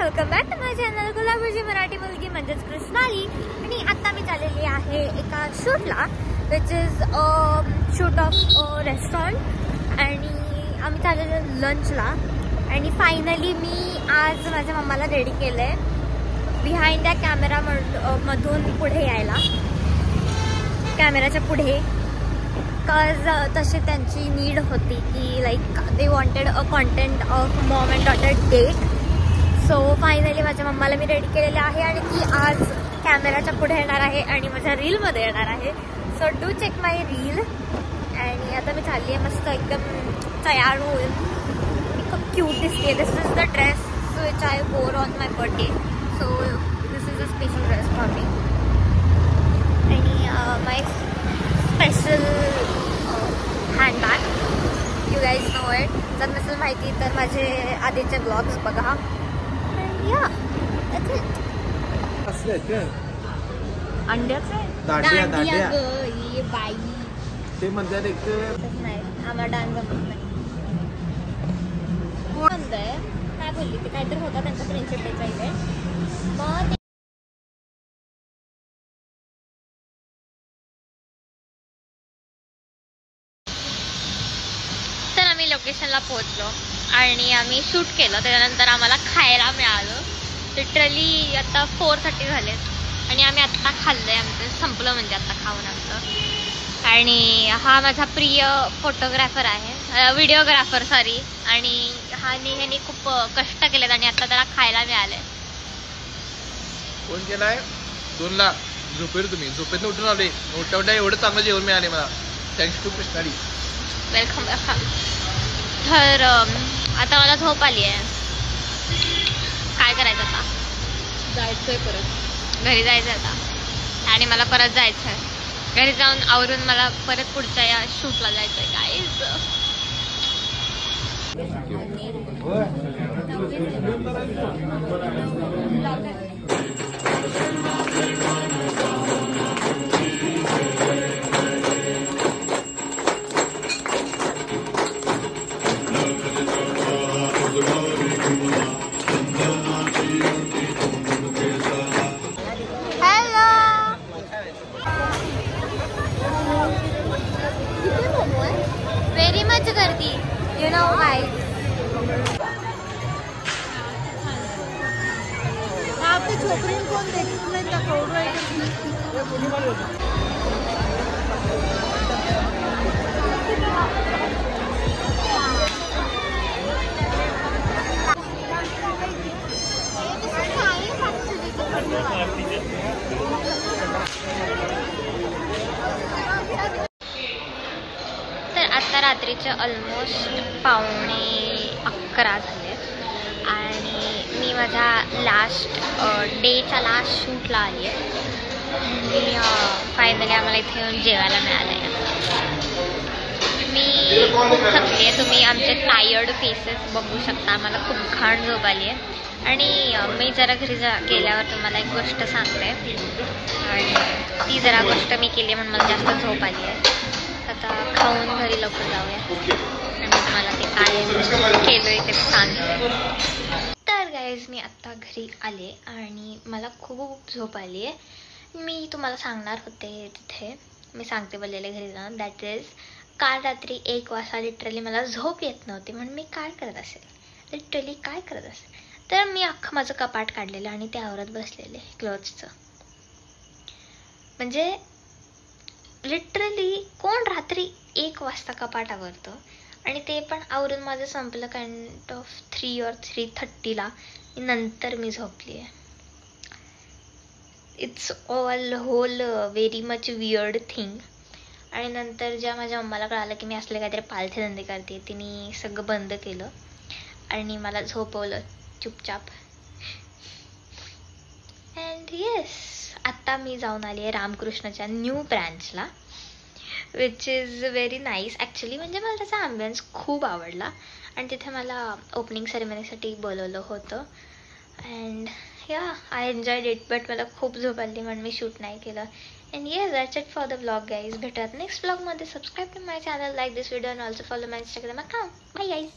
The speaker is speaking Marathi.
Welcome back to my channel कोल्हापूरची मराठी मुलगी म्हणजेच कृष्णाली. आणि आता मी चाललेली आहे एका शूटला which is shoot of restaurant आणि आम्ही चाललेलो लंचला. आणि फायनली मी आज माझ्या मम्माला रेडी केलं आहे बिहाइंड द कॅमेरा मधून पुढे यायला, कॅमेराच्या पुढे. बिकॉज तशी त्यांची नीड होती की like they wanted a content of mom and daughter date. So finally माझ्या मम्माला मी रेडी केलेले आहे आणि ती आज कॅमेराच्या पुढे येणार आहे आणि माझ्या रीलमध्ये येणार आहे. So do check my reel. आणि आता मी चालली आहे मस्त एकदम तयार होऊन. मी खूप क्यूट दिसते. This is the dress which I wore on my birthday. So this is a special dress for me. आणि my special handbag, you guys know it. जर नसेल माहिती तर माझे आधीचे ब्लॉग्स बघा. या अंड्याचे दांडिया ग बाई ते म्हणतात एक नाही, आम्हाला डान्स जमत नाही. म्हणतंय काय बोलली ते काहीतरी होता त्यांचा फ्रेंडशिप डेचा इव्हेंट. मग तर आम्ही लोकेशनला पोहोचलो आणि आम्ही शूट केलं. त्याच्यानंतर आम्हाला खायला मिळालं. लिटरली आता 4:30 झालेत आणि आम्ही आत्ता खाल्लंय. आमचं संपलं म्हणजे आता खाऊन आमचं. आणि हा माझा प्रिय फोटोग्राफर आहे, व्हिडिओग्राफर सॉरी. आणि ह्याने खूप कष्ट केलेत आणि आता त्याला खायला मिळालंय. फोन केलाय 2ला झोपेल. तुम्ही झोपेत उठून आले. उठवल्या एवढं चांगलं जेवण मिळाले मला. Thanks to Krishnali. Welcome welcome. तर आता मला झोप आली आहे. काय करायचं आता? जायचंय परत घरी जायचं आता. आणि मला परत जायचं आहे घरी जाऊन आवरून मला परत पुढच्या या शूटला जायचं आहे. गाईज very much गर्दी, you know guys. आपली छोकरीन कोण देखील नाही त्या क्राऊड आता रात्रीचे ऑलमोस्ट 11:15 झाले आणि मी माझ्या लास्ट लास्ट शूटला आली आहे. मी फायनली आम्हाला इथे येऊन जेवायला मिळालं आहे. मी खूप थकली आहे. तुम्ही आमचे टायर्ड फेसेस बघू शकता. मला खूप घाण झोप आली आहे. आणि मी जरा घरी गेल्यावर तुम्हाला एक गोष्ट सांगते आणि ती जरा गोष्ट मी केली म्हणून मला जास्त झोप आली आहे. आता खाऊन घरी लवकर जाऊया आणि तुम्हाला ते काय केलं ते सांगते. तर गाईज मी आत्ता घरी आले आणि मला खूप झोप आली आहे. मी तुम्हाला सांगणार होते तिथे, मी सांगते बोललेले घरी जाऊन. दॅट इज काल रात्री 1 वाजता लिटरली मला झोप येत नव्हती म्हणून मी काय करत असेल, लिटरली काय करत असेल तर मी अख्खं माझं कपाट काढलेलं आणि ते आवरत बसलेले क्लोथ्सचं. म्हणजे लिटरली कोण रात्री 1 वाजता कपाट आवरतं. आणि ते पण आवरून माझं संपलं काइंड ऑफ 3 or 3:30ला. नंतर मी झोपली आहे. It's all whole very much weird thing. आणि नंतर जेव्हा माझ्या मम्माला कळालं की मी असले काहीतरी पालथे धंदे करते, तिने सगळं बंद केलं आणि मला झोपवलं चुपचाप. अँड येस, आत्ता मी जाऊन आली आहे रामकृष्णाच्या न्यू ब्रँचला which is very nice actually. म्हणजे मला त्याचा ॲम्बियन्स खूप आवडला आणि तिथे मला ओपनिंग सेरेमनीसाठी बोलवलं होतं. अँड या आय एन्जॉयड इट. बट मला खूप झोप आली म्हणून मी शूट नाही केलं. And yes that's it for the blog guys. भेटूयात नेक्स्ट ब्लॉगमध्ये. Subscribe to my channel, like this video and also follow my Instagram account. Bye guys.